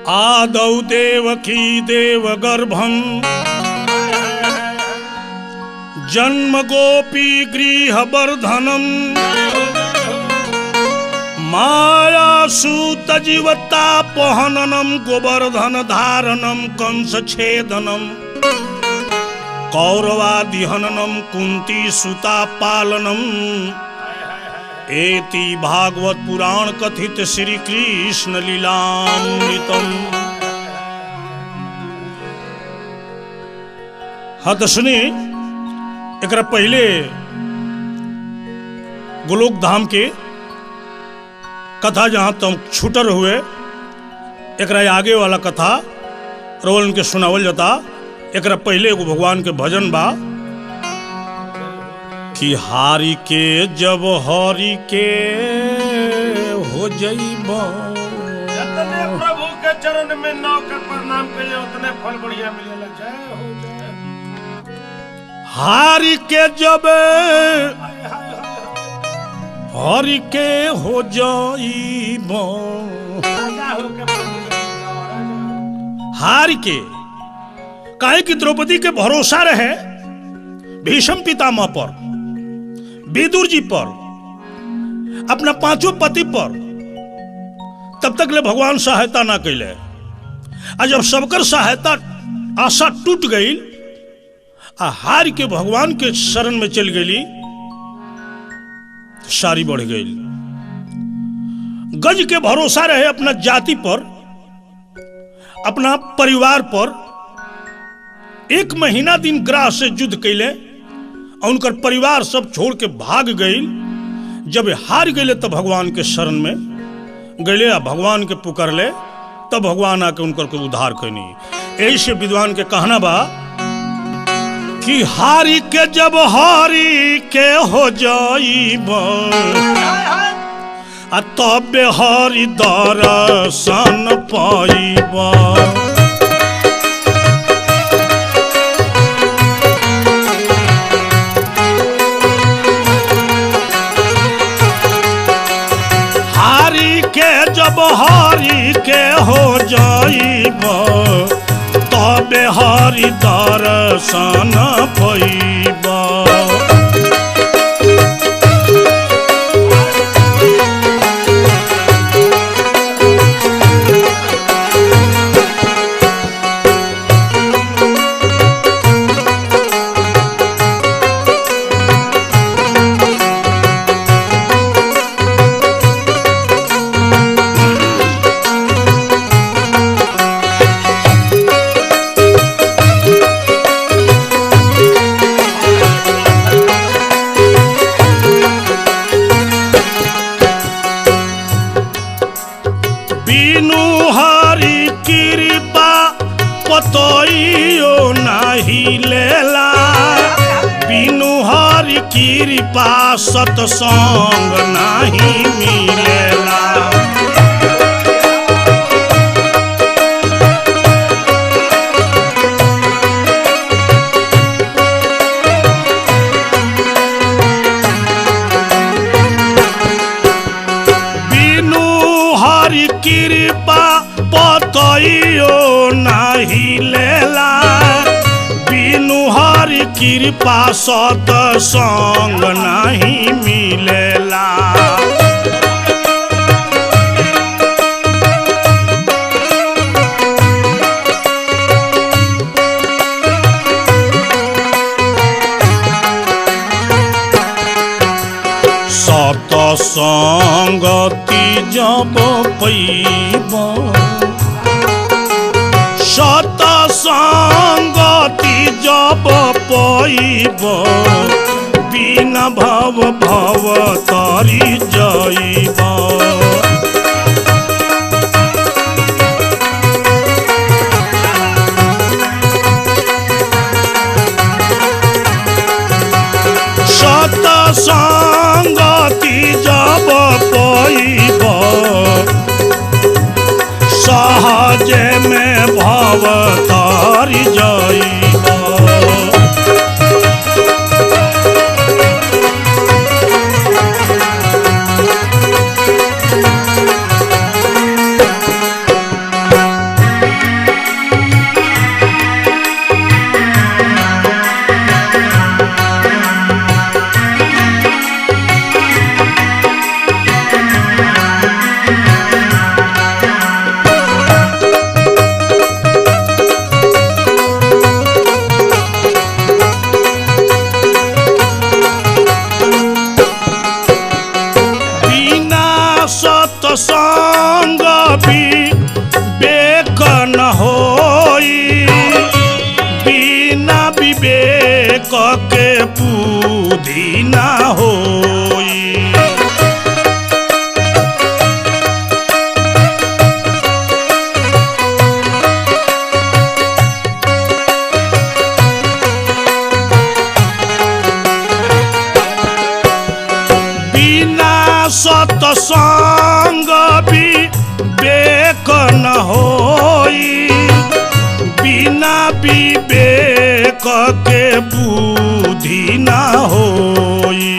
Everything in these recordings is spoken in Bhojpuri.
आदौ देवकी देवगर्भं जन्म गोपी गृहवर्धनम् मायासूतजीवतापहननं गोवर्धन धारणं कंसछेदनं कौरवादिहननं कुंती सुता पालनम् एति भागवत पुराण कथित श्री कृष्ण लीलामृतम्। हाँ तो सुनी एकरा पहले गोलोक धाम के कथा जहां तुम छूटर हुए एकरा आगे वाला कथा रोल के सुनावल जाता। एकरा पहले एगो भगवान के भजन बा कि हारी के जब हरि के हो जइबो जतने प्रभु के चरण में नौकर प्रणाम करिए उतने फल बढ़िया मिलेला। जय हो जय। हारी के जब हरि के हो जइबो राजा हो के प्रभु हारी के काहे कि द्रौपदी के भरोसा रहे भीष्म पितामह पर, विदुर जी पर, अपना पांचों पति पर, तब तक ले भगवान सहायता ना कैले। और जब सबकर सहायता आशा टूट गई आ हार के भगवान के शरण में चल गई, सारी बढ़ गई। गज के भरोसा रहे अपना जाति पर, अपना परिवार पर। एक महीना दिन ग्राह से युद्ध कैले और उनकर परिवार सब छोड़ के भाग गई। जब हार गए तब भगवान के शरण में गए आ भगवान के पुकारले तब भगवान आके उनकर को उद्धार कैनी। यही से विद्वान के कहना बा कि हारी के जब हारी के हो जाइबो आ तबे हरि दर्शन पाइबो। जब हरि के हो जाइबो तबे हरि दर्शन पाइबो। कृपा सत्संग नहीं मिलेला। बिनु हरि कृपा पतइयो नहीं लेला। बिनु हरि कृपा सत्संग नहीं मिलेला। सत्संगति जब पैबो सत्संगति जब पैबो बिना भव भव तारी जाइबो। सत्संगति जब पैबो सहज में भव तारी जाइबो। बिना सत्संग विवेक न होई, बिना विवेक के बुद्धि न होई।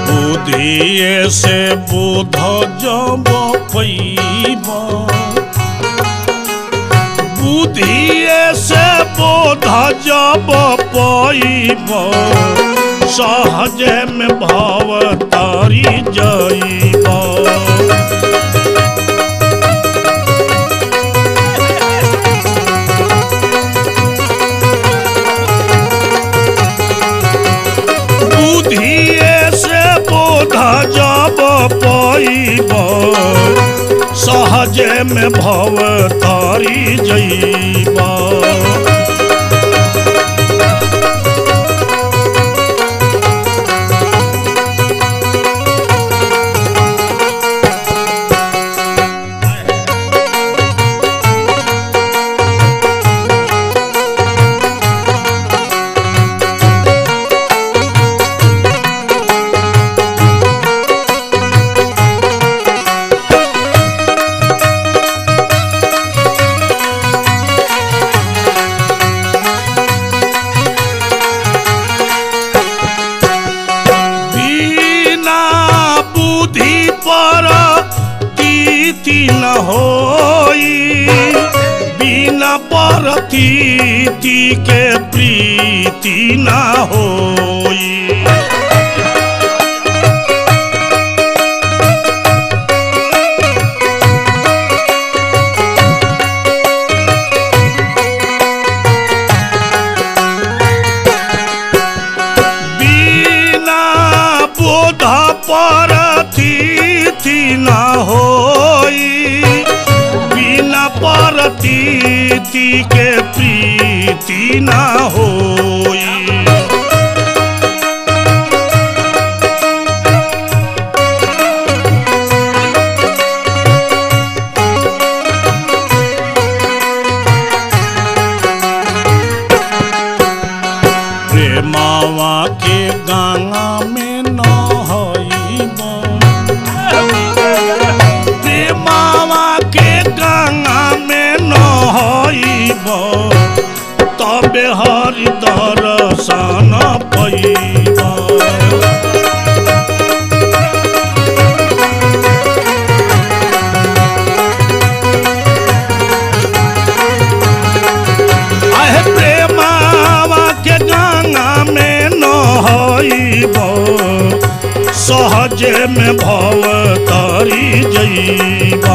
बुद्धिए से बोध जब पैब, बुद्धिए से बोध जब पैब, सहज में भव तारी जइब। बुद्धिए से बोध जब पैब, सहज में भव तारी जइब। न होई, बिना परतीति के प्रीति न होई। बिना बोध परतीति न होई, बिना परतीति के प्रीति न होई। प्रेमावा के गंगा में नहाइब, प्रेमावा के गंगा में नहाइब, तबे हरि दर्शन पैब। आहे प्रेमावा के गंगा में नहाइब, सहज में भव तारी जइब।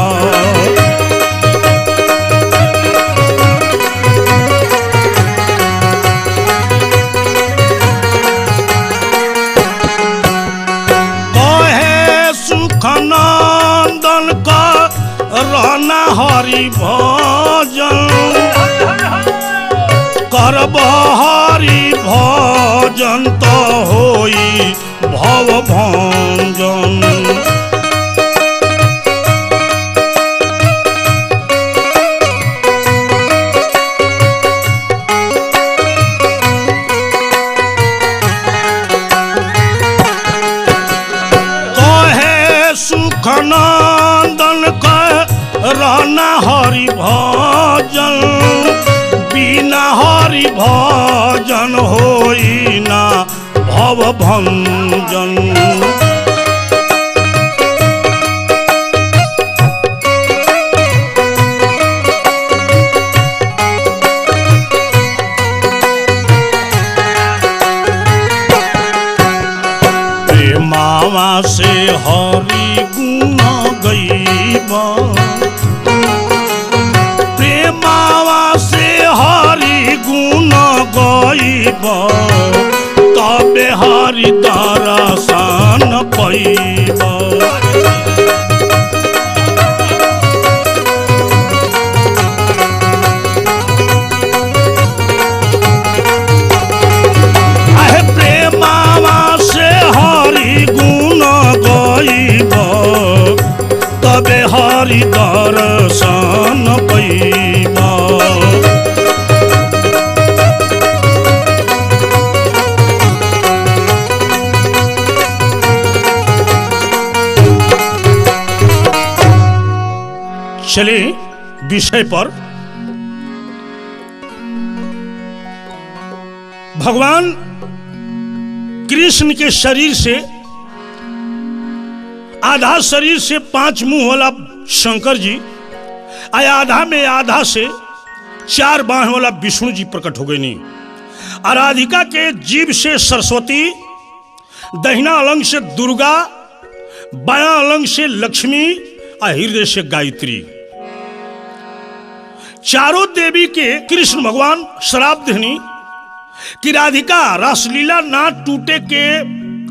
कहे सुखनंदन का रहना हरि भजन, करब हरि भजन तो होई भव भंजन। कहे सुखनंदन का रहना हरि भजन, बिना हरि भजन होई ना भव भंजन। प्रेमावा से हरि गुण गइब, प्रेमावा से हरि गुण गइब, तबे हरि दर्शन पैब। आहे प्रेमावा से हरि गुण गइब, हरि दर्शन पैबा। चलिए विषय पर। भगवान कृष्ण के शरीर से, आधा शरीर से 5 मुंह वाला शंकर जी, आधा में आधा से 4 बाह वाला विष्णु जी प्रकट हो गए नी। राधिका के जीभ से सरस्वती, दहिना अलंग से दुर्गा, बायां अलंग से लक्ष्मी और हृदय से गायत्री। चारों देवी के कृष्ण भगवान श्राप देनी कि राधिका रासलीला ना टूटे के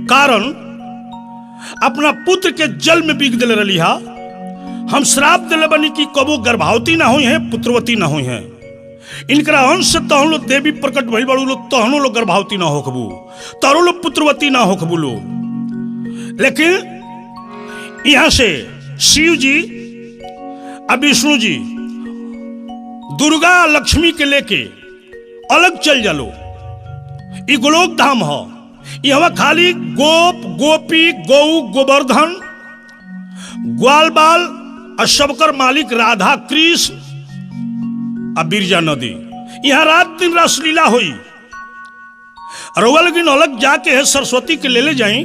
कारण अपना पुत्र के जल में बिक दिले रही। हम श्राप दिले बनी कि कबो गर्भवती ना हुई है, पुत्रवती ना हुई है। इनकरा अंश से तहन लोग देवी प्रकट भइल बड़ू लोग, तहनो लोग गर्भवती ना होखबू, तहनो लोग पुत्रवती ना होखबू लो। लेकिन यहां से शिव जी और विष्णु जी दुर्गा लक्ष्मी के लेके अलग चल जालो। ई गोलोक धाम हो। यहाँ खाली गोप गोपी गौ गोवर्धन ग्वाल बाल और सबकर मालिक राधा कृष्ण और बिरजा नदी। यहाँ रात दिन रासलीला हुई। रउआ लोगिन अलग जाके है सरस्वती के ले जाई,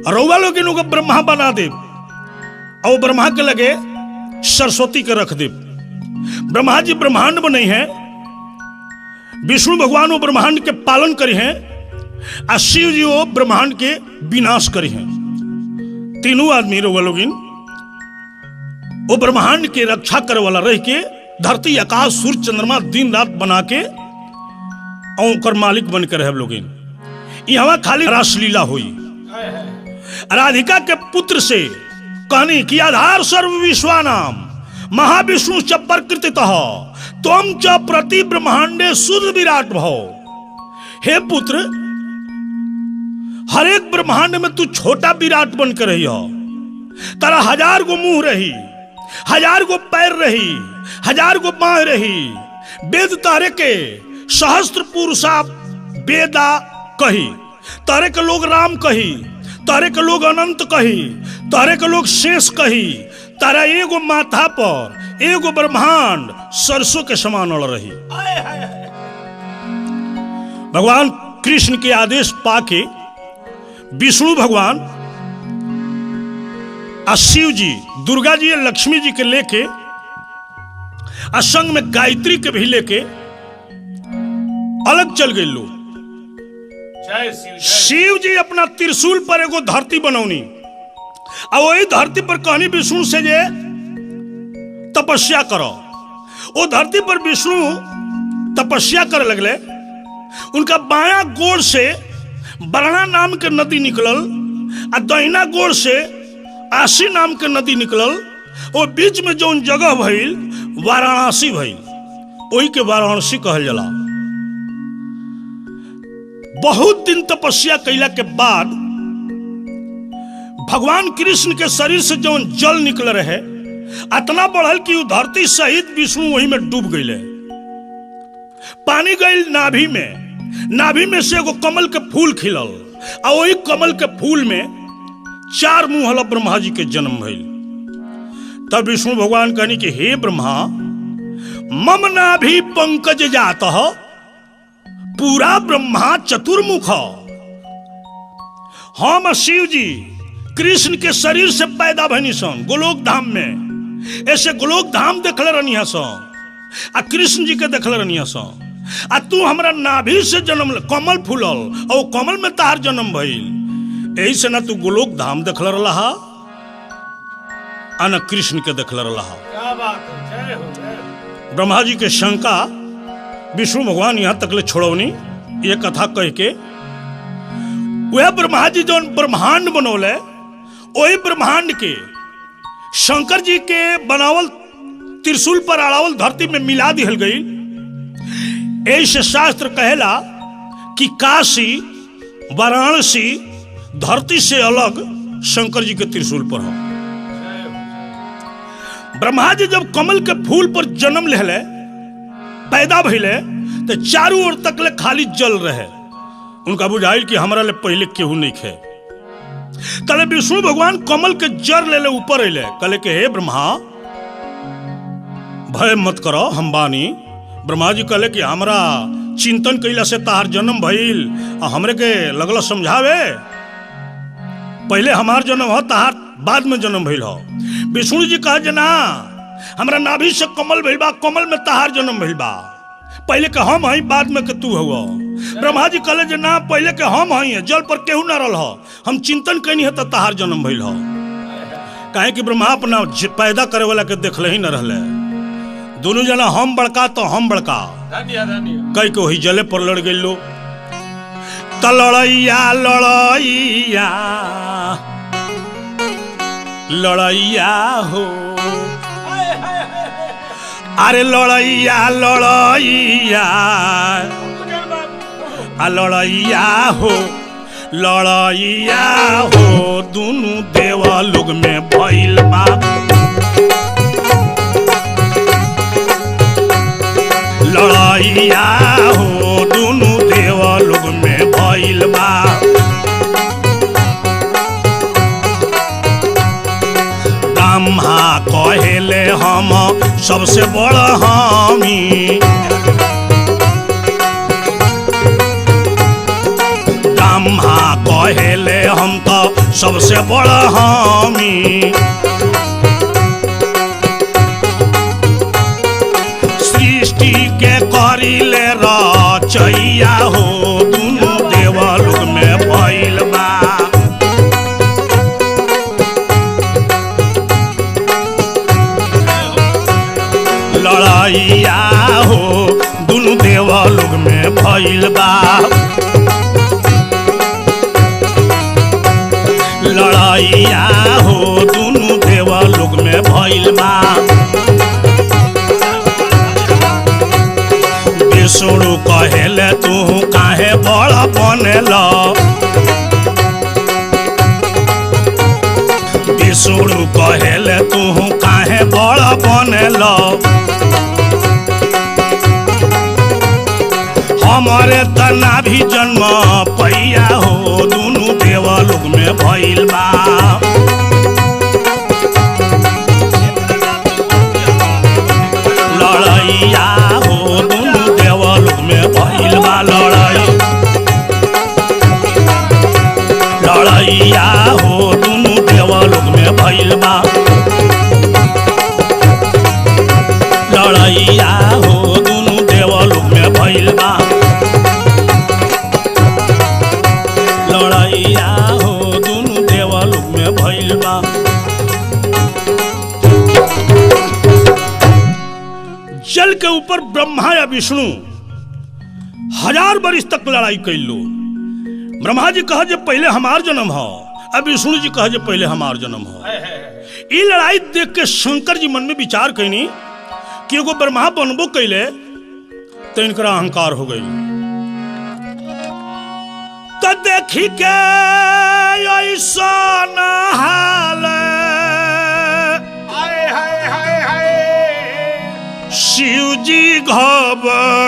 रउआ लोगिन को ब्रह्मा बना दे और ब्रह्मा के लगे सरस्वती के रख दे। ब्रह्मा जी ब्रह्मांड बने हैं, विष्णु भगवान वो ब्रह्मांड के पालन करी हैं और शिव जी वो ब्रह्मांड के विनाश करी हैं। तीनों आदमी रउआ लोगिन वो ब्रह्मांड के रक्षा करे वाला रह के धरती आकाश सूर्य चंद्रमा दिन रात बना के और मालिक बन के रहे लोगिन। यहाँ खाली रासलीला हुई। राधिका के पुत्र से कहनी कि आधार सर्व विश्वानाम महाविष्णु च प्रकृतितः त्वं च प्रति ब्रह्मांडे शुद्ध विराट भव। हे पुत्र, हर एक ब्रह्मांड में तू छोटा विराट बन कर रही हो। तारा 1000 गो मुंह रही, 1000 गो पैर रही, 1000 गो बाह रही। वेद तारे के सहस्त्र पुरुषा वेदा कही, तारे के लोग राम कही, तारे के लोग अनंत कही, तारे के लोग शेष कही। तारा एगो माथा पर एगो ब्रह्मांड सरसों के समान अड़ रही। भगवान कृष्ण के आदेश पाके विष्णु भगवान और शिव जी दुर्गा जी और लक्ष्मी जी के लेके और संग में गायत्री के भी लेके अलग चल गए लोग। शिव जी अपना त्रिशूल पर एगो धरती बनौनी और वही धरती पर कहनी विष्णु से जे तपस्या करो। वो धरती पर विष्णु तपस्या करे लगले। उनका बायां गोड़ से बरना नाम के नदी निकलल और दहिना गोड़ से आशी नाम के नदी निकलल। वो बीच में जो जगह भइल वाराणसी भइल, वही के वाराणसी कहल जाला। बहुत दिन तपस्या कैला के बाद भगवान कृष्ण के शरीर से जो जल निकल रहे इतना बढ़ल कि धरती सहित विष्णु वही में डूब गए। पानी गई नाभि में, नाभि में से एगो कमल के फूल खिलल और वही कमल के फूल में 4 मुंह वाला ब्रह्मा जी के जन्म भइल। तब विष्णु भगवान कहनी कि हे ब्रह्मा, मम नाभि पंकज जातः पूरा ब्रह्मा चतुर्मुख। हम शिव जी कृष्ण के शरीर से पैदा भनी सन गोलोक धाम में। ऐसे गोलोक धाम देखले रहनी सन आ कृष्ण जी के देखले रहनी सन। आ तू हमरा नाभि से जन्म कमल फूलल और कमल में तार जन्म भइल। यही से ना तू गोलोक धाम देखले रहा आ न कृष्ण के देखले रहा। क्या बात है, जय हो जय हो। ब्रह्मा जी के शंका विष्णु भगवान यहाँ तक ले छोड़ौनी ये कथा कह के। वह ब्रह्मा जी जो ब्रह्मांड बनौले वही ब्रह्मांड के शंकर जी के बनावल त्रिशूल पर अड़ावल धरती में मिला दिहल गई। ऐसे शास्त्र कहेला कि काशी वाराणसी धरती से अलग शंकर जी के त्रिशूल पर हो। ब्रह्मा जी जब कमल के फूल पर जन्म लेले पैदा भइले तो चारों ओर तक ले खाली जल रहे। उनका बुझाइल कि हमरा ले पहले केहू नहीं खे। कले विष्णु भगवान कमल के जड़ ले ले ऊपर अले, कले के हे ब्रह्मा भय मत करो, हम बानी। ब्रह्मा जी कहले कि हमरा चिंतन कैला से तार जन्म भइल आ हमरे के लगल समझावे, पहले हमार जन्म हो तार बाद में जन्म भइल हो। विष्णु जी कहे जे ना, हमरा नाभि से कमल भइल बा, कमल में तार जन्म भइल बा, पहले के हम हई बाद में के तू हुआ। ब्रह्मा जी कहले जे ना, पहले के हम हई, जल पर केहू ना रहल हो, हम चिंतन कैनी है त तार जन्म भइल हो। काहे कि ब्रह्मा अपना पैदा करे वाला के देखले ही न रहले। दोनों जना हम बड़का तो हम बड़का कई के वही जले पर लड़ गइल लो। त लड़ैया लड़ैया लड़ैया हो, अरे लड़ैया लड़ैया लड़ैया हो, लड़ैया हो, दोनों देवा लोग में भइल बा। लड़ैया हो, दोनों देवा लोग में भइल बा। ब्रह्मा कहेले हम सबसे बड़ हमी, ब्रह्मा कहेले हम तो सबसे बड़ हमी। सृष्टि के करिले रचैया हो, दोनों देवा लोग में भइल बा। लड़ैया हो, दोनों देवा लोग में भइल बा। लड़ैया हो, दोनों देवा लोग में भइल बा। विष्णु कहेले तू काहे बड़ा बनेला, विष्णु कहेले तू काहे बड़ा बनेला। हमारे तना भी जन्म पैया हो, दोनों देवा लोग में भइल बा। लड़ैया हो, दोनों देवा लोग में भइल बा। लड़ैया हो, दोनों देवा लोग में भइल बा। लड़ैया हो, दोनों देवा लोग में भइल बा। लड़ैया हो, दोनों देवा लोग में भइल बा। जल के ऊपर ब्रह्मा या विष्णु 1000 वर्ष तक लड़ाई कैल लो। ब्रह्मा जी कहा जे पहले हमार जन्म हो, अब विष्णु जी कहा जे पहले हमार जन्म हो। ये लड़ाई देख के शंकर जी मन में विचार कैनी कि एगो ब्रह्मा बनबो कैले तो इनका अहंकार हो गई। तो देखी के ऐसा हाल शिव जी घबराईनी,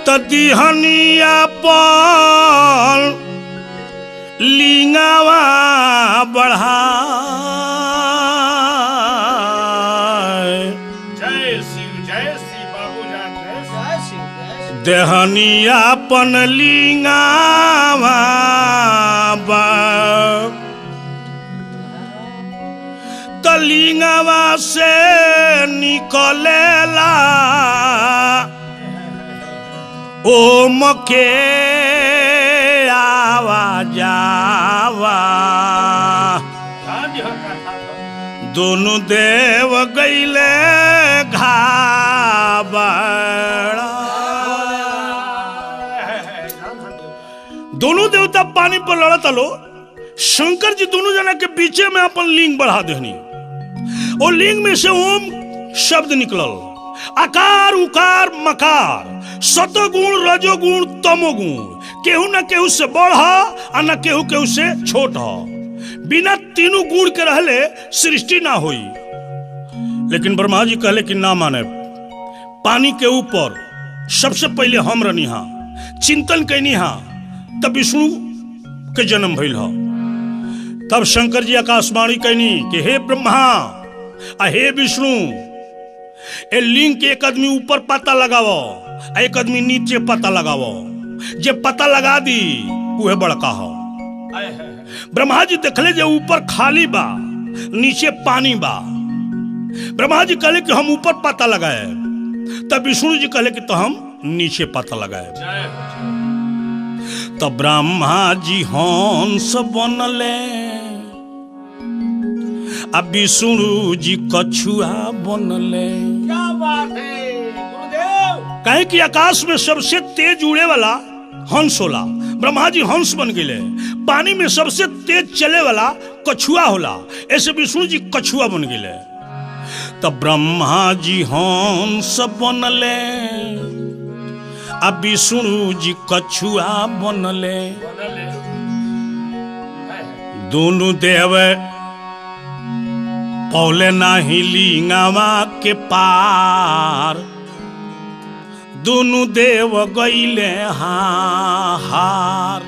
तदिहनिया पाल लिंगावा बढ़ा। जय शिव बाबू जान, जय शिव। देहनिया पन लिंगावा तलिंगावा से निकलेला ओम के आवाजावा। दोनों देव गईले घाबड़ा। दोनों देवता पानी पर लड़त लो। शंकर जी दोनों जना के पीछे में अपन लिंग बढ़ा देनी और लिंग में से ओम शब्द निकलल। आकार उकार मकार, सतोगुण रजोगुण तमोगुण केहू न केहू से बड़ ह और न केहू केहू से छोट ह। बिना तीनों गुण के रहले सृष्टि ना हुई। लेकिन ब्रह्मा जी कहले कि ना माने, पानी के ऊपर सबसे पहले हम रहनी हा, चिंतन कैनी हा, तब विष्णु के जन्म भइल ह। तब शंकर जी आकाशवाणी कैनी कि हे ब्रह्मा आ हे विष्णु, ए लिंग के एक आदमी ऊपर पता लगावो, एक आदमी नीचे पता लगावो। जे पता लगा दी वह बड़का हो। ब्रह्मा जी देखले जे ऊपर खाली बा, नीचे पानी बा। ब्रह्मा जी कहले कि हम ऊपर पता लगाए। तब विष्णु जी कहले कि तो हम नीचे पता लगाए। तब ब्रह्मा जी हंस बनले, अब विष्णु जी कछुआ बनले। क्या बात है गुरुदेव। कहे कि आकाश में सबसे तेज उड़े वाला हंस होला, ब्रह्मा जी हंस बन गए। पानी में सबसे तेज चले वाला कछुआ होला, ऐसे विष्णु जी कछुआ बन गए। तब ब्रह्मा जी हंस बनले, अब विष्णु जी कछुआ बनले। दोनों देव पौले नाही लिंगावा के पार, दोनों देव गईले हार।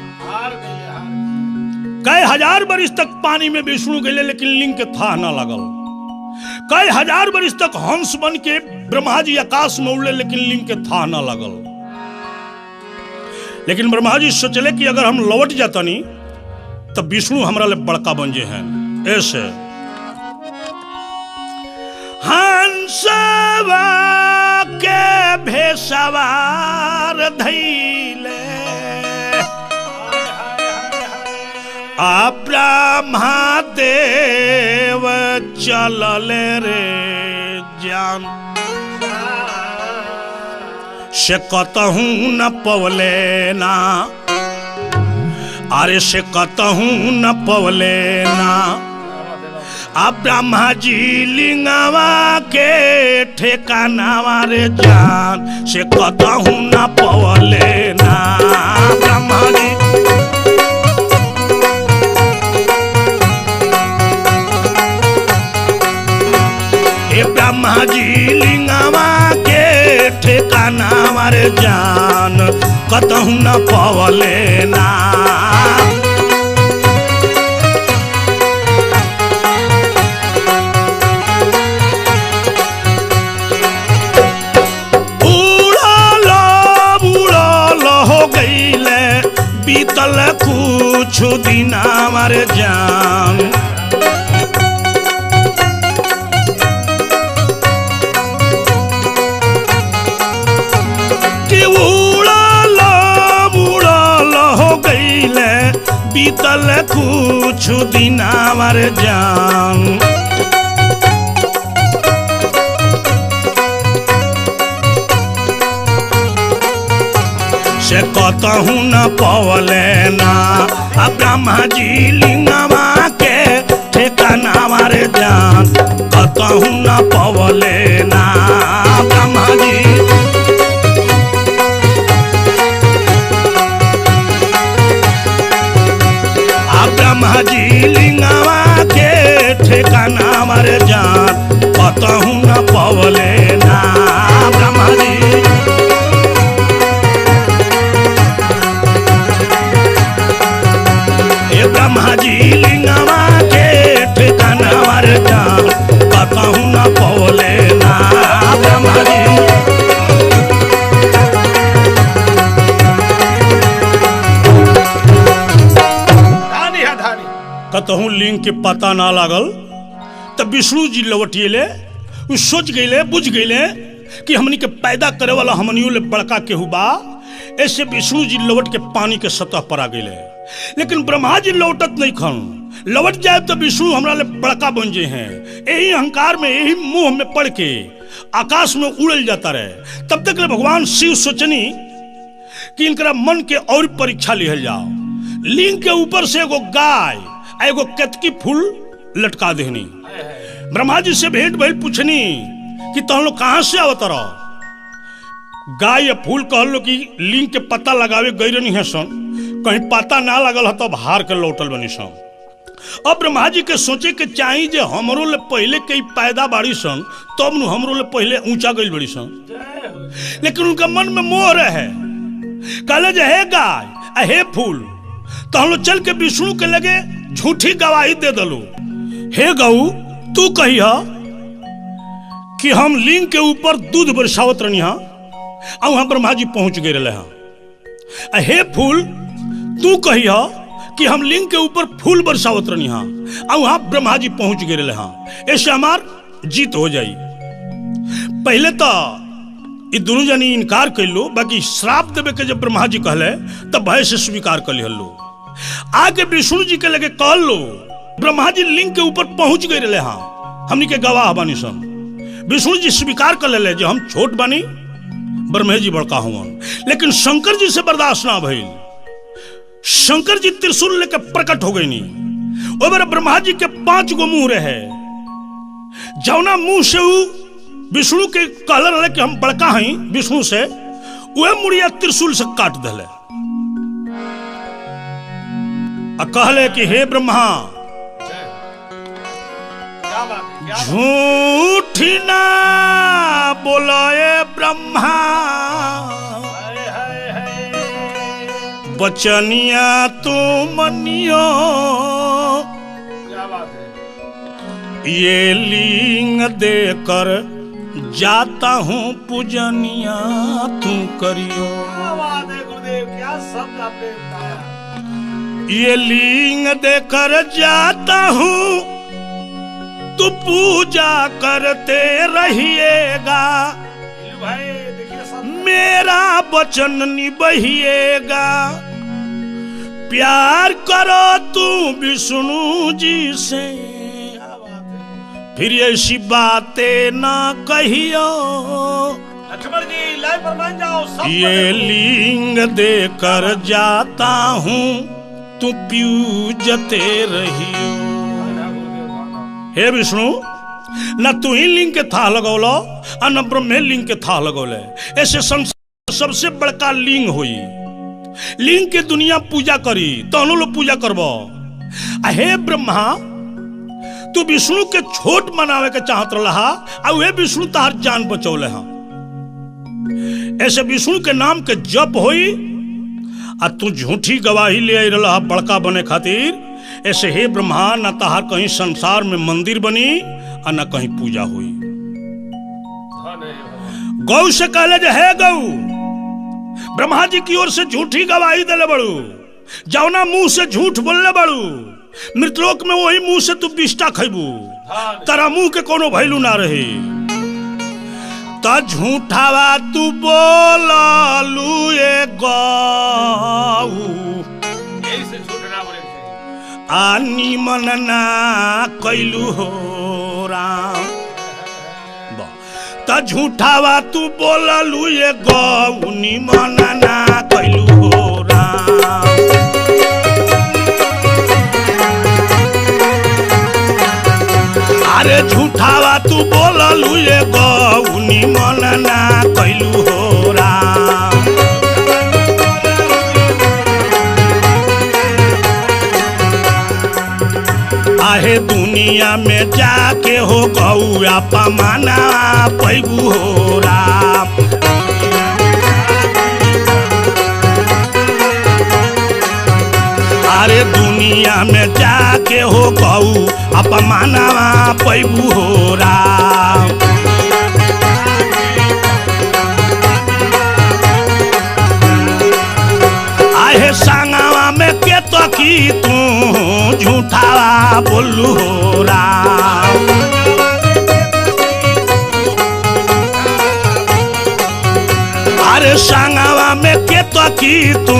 कई हजार बरिस तक पानी में विष्णु गए, लेकिन लिंग के था ना लगल। कई हजार बरिस तक हंस बन के ब्रह्मा जी आकाश में उड़े, लेकिन लिंग के था ना लगल। लेकिन ब्रह्मा जी सोचले कि अगर हम लौट जाता नहीं तब विष्णु हमरा ले बड़का बन जे हैं। ऐसे हंसवा के भेसवार धैले, आ ब्रह्मा देव चलले रे जान, से कतहू न पवले ना, अरे से कतहू न पवले ना। आ ब्रह्मा जी लिंगावा के ठेकानावा रे जान, से कतहू न पवले ना। ब्रह्मा जी ब्रह्मा जी लिंगावा के ठेकानावा रे जान, कतहू न पवले ना। बीतल कुछ दिन हमारे जान, कि उड़ल उड़ल हो गईले, बीतल कुछ दिन हमारे जान। से कतहू न पवले ना। अब ब्रह्मा जी लिंगावा के ठेकानावा रे जान, कतहू न पवले ना। ब्रह्मा जी अब ब्रह्मा जी लिंगावा के ठेकानावा रे जान, कतहू न पवले ना। ब्रह्मा जी ब्रह्मा जी लिंगावा के ठिकानावा रे जान, कतहू न पवले ना। ब्रह्मा जी कतहू लिंग के पता ना लागल। तब विष्णु जी लौटिएले, सोच गईले बुझ गईले कि हमनी के पैदा करे वाला हमनियों ले बड़का केहू बा। ऐसे विष्णु जी लौट के पानी के सतह पर आ गईले। लेकिन ब्रह्मा जी लौटत नहीं खन, लौट जाए तो विष्णु हमरा ले बड़का बन जे हैं। यही अहंकार में, यही मोह में पड़ के आकाश में उड़ल जाता रहे। तब तक ले भगवान शिव सोचनी कि इनकरा मन के और परीक्षा लिहल जाओ। लिंग के ऊपर से एगो गाय एगो केतकी फूल लटका देहनी। ब्रह्मा जी से भेंट भइल, पूछनी कि तुम लोग कहां से आवत रहो। गाय या फूल कहलो कि लिंग के पता लगावे गई रही है सन, कहीं पता ना लगल है तब हार के लौटल बनी सन। अब ब्रह्मा जी के सोचे के चाहिए जे हमरो ले पहले कई पैदा बाड़ी सन तब नु हमरो ले पहले ऊंचा गई बड़ी सन, लेकिन उनका मन में मोह रहे। कहले जे हे गाय हे फूल, तो हम लोग चल के विष्णु के लगे झूठी गवाही दे दलो। हे गऊ तू कही कि हम लिंग के ऊपर दूध बरसावत रही हाँ, और वहां ब्रह्मा जी पहुंच गए रहे हाँ। हे फूल तू कही कि हम लिंग के ऊपर फूल बरसावत रही हाँ, और वहां ब्रह्मा जी पहुंच गए रहे हाँ। ऐसे हमार जीत हो जाई। पहले तो ये दोनों जनी इनकार कर लो, बाकी श्राप देवे के जब ब्रह्मा जी कहले तब भय से स्वीकार कर लो। आगे विष्णु जी के लगे कह लो, ब्रह्मा जी लिंग के ऊपर पहुंच गए रहे हाँ, हमनी के गवाह बानी सन। विष्णु जी स्वीकार कर ले जो हम छोट बानी, ब्रह्मा जी बड़का हुआ, लेकिन शंकर जी से बर्दाश्त ना भइल। शंकर जी त्रिशूल लेके प्रकट हो गई नी। और ब्रह्मा जी के 5 गो मुंह रहे, जौना मुंह से विष्णु के कहले रहे कि हम बड़का हैं विष्णु से, वह मुड़िया त्रिशूल से काट दिले। कहले कि हे ब्रह्मा झूठी ना बोलाए ब्रह्मा, बचनिया तू मनियो, ये लिंग देकर जाता हूँ पूजनिया तू करियो। क्या शब्द आपने बताया। ये लिंग देकर जाता हूँ तू पूजा करते रहिएगा, मेरा वचन निभाइएगा। प्यार करो तू विष्णु जी से, फिर ऐसी बातें ना कहियो। लक्ष्मण जी लाइव पर मान जाओ। ये लिंग देकर जाता हूँ तू पूजते रहियो। हे विष्णु, न तू ही लिंग के था लगौलो और न ब्रह्मे लिंग के था लगौले। ऐसे संसार सबसे बड़का लिंग हुई, लिंग के दुनिया पूजा करी तो लोग पूजा करबो। हे ब्रह्मा, तू विष्णु के छोट मनावे के चाहत रहा और वे विष्णु तार जान बचौले हाँ। ऐसे विष्णु के नाम के जप होई आ तू झूठी गवाही ले आई रहा बड़का बने खातिर। ऐसे हे ब्रह्मा, न तहार कहीं संसार में मंदिर बनी और न कहीं पूजा हुई। गौ से कहले जे हे गौ, ब्रह्मा जी की ओर से झूठी गवाही दे बड़ू, जौना मुंह से झूठ बोलले बड़ू, मृतलोक में वही मुंह से तू बिष्टा खैबू, तारा मुंह के कोनो भैलू ना रही। त झूठावा तू बोललू ए गौ, आनी मन ना कैलू हो राम। त झूठावा तू बोललू ए गौ, नी मन ना कैलू हो राम। अरे झूठावा तू बोललू ए गौ, नी मन ना कैलू हो राम। आहे दुनिया में जाके हो गौआ पमाना पैबू हो राम। अरे दुनिया में जाके हो गौ अपमाना पैबू हो राम। आहे संगवा में के तो की तू झूठा बोलू हो राम। अरे संगवा में के तो की तू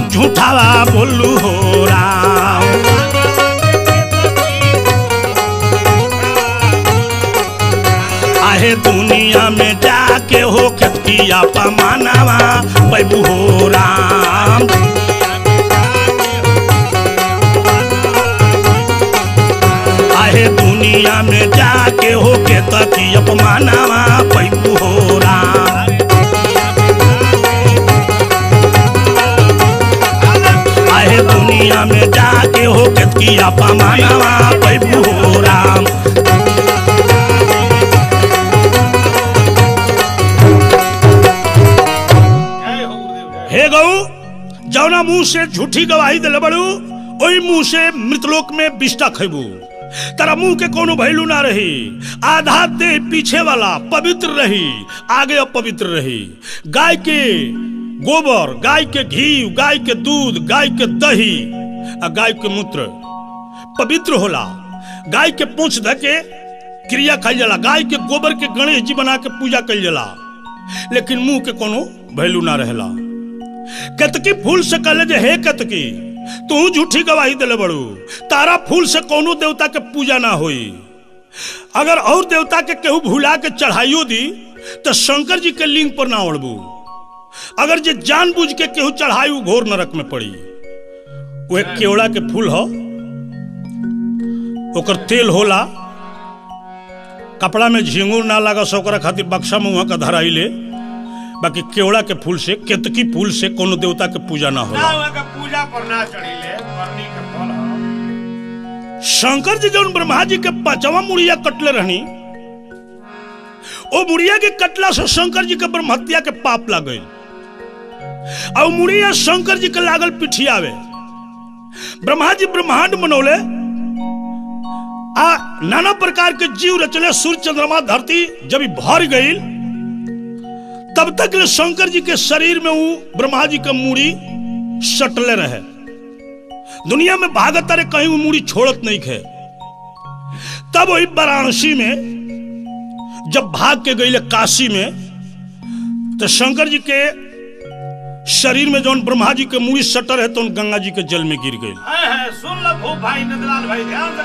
झूठा बोलू हो राम। आहे दुनिया में जाके हो खिया पमानावा पैबू हो राम। आहे दुनिया में जाके हो के तकी अपमानावा पैबू हो राम। दुनिया में जाके हो केतकी अपमानवा पैबू हो राम। हे गौ जौना मुंह से झूठी गवाही दिले बड़ू ओई मुंह से मृतलोक में बिष्टा खैबू। तारा मुंह के कोनो भैलू ना रही। आधा देह पीछे वाला पवित्र रही, आगे अपवित्र रही। गाय के गोबर, गाय के घी, गाय के दूध, गाय के दही और गाय के मूत्र पवित्र होला। गाय के पूंछ धके क्रिया कइल जाला, गाय के गोबर के गणेश जी बना के पूजा कइल जाला, लेकिन मुंह के कोनो भैलू ना रहेला। केतकी फूल से कहले जे हे केतकी तू झूठी गवाही दिले बड़ू, तारा फूल से कोनो देवता के पूजा ना होई। अगर और देवता के केहू भुला के चढ़ाइयो दी तो शंकर जी के लिंग पर ना ओढ़बू। अगर जे जानबूझ के केहू चढ़ाई घोर नरक में पड़ी। वो एक केवड़ा के फूल हो, ओकर तेल होला, कपड़ा में झिंगुर ना लगा ओकरा खातिर बक्सा मुंह का धराई ले। बाकी केवड़ा के फूल से, केतकी फूल से कोनो देवता के पूजा ना होला। पूजा पर ना चढ़ीले, करनी के फल हो। शंकर जी जौन ब्रह्मा जी के 5वां मुड़िया कटले रहनी, ओ मुड़िया के कटला से शंकर जी के ब्रह्म हत्या के पाप लाग गई। और मुड़िया शंकर जी के लागल पिठियावे। ब्रह्मा जी ब्रह्मांड बनौले, आ नाना प्रकार के जीव रचले। सूर्य चंद्रमा धरती जब भर गई तब तक शंकर जी के शरीर में वो ब्रह्मा जी का मूड़ी सटले रहे। दुनिया में भागत रे कहीं वो मूड़ी छोड़त नहीं खे। तब वही वाराणसी में जब भाग के गई काशी में, तो शंकर जी के शरीर में जौन ब्रह्मा जी के मूड़ी सटर है तो गंगा जी के जल में गिर गई। सुन लो भाई नंदलाल भाई, ध्यान से